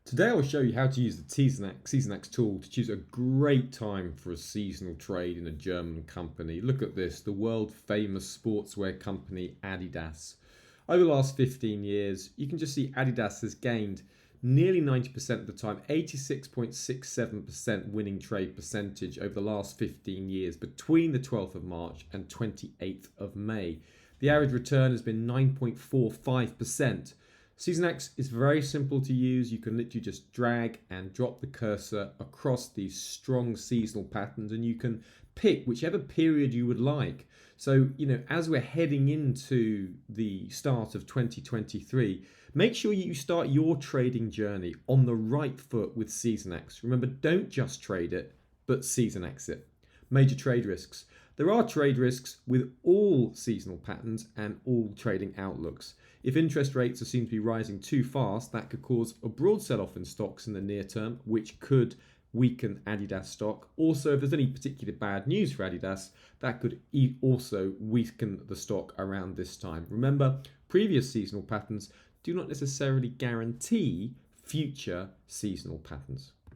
Today I will show you how to use the Seasonax tool to choose a great time for a seasonal trade in a German company. Look at this, the world famous sportswear company Adidas. Over the last 15 years, you can just see Adidas has gained nearly 90% of the time, 86.67% winning trade percentage over the last 15 years between the 12th of March and 28th of May. The average return has been 9.45%. Seasonax is very simple to use. You can literally just drag and drop the cursor across these strong seasonal patterns and you can pick whichever period you would like. So, as we're heading into the start of 2023, make sure you start your trading journey on the right foot with Seasonax. Remember, don't just trade it, but Seasonax it. Major trade risks. There are trade risks with all seasonal patterns and all trading outlooks. If interest rates seem to be rising too fast, that could cause a broad sell-off in stocks in the near term, which could weaken Adidas stock. Also, if there's any particular bad news for Adidas, that could also weaken the stock around this time. Remember, previous seasonal patterns do not necessarily guarantee future seasonal patterns.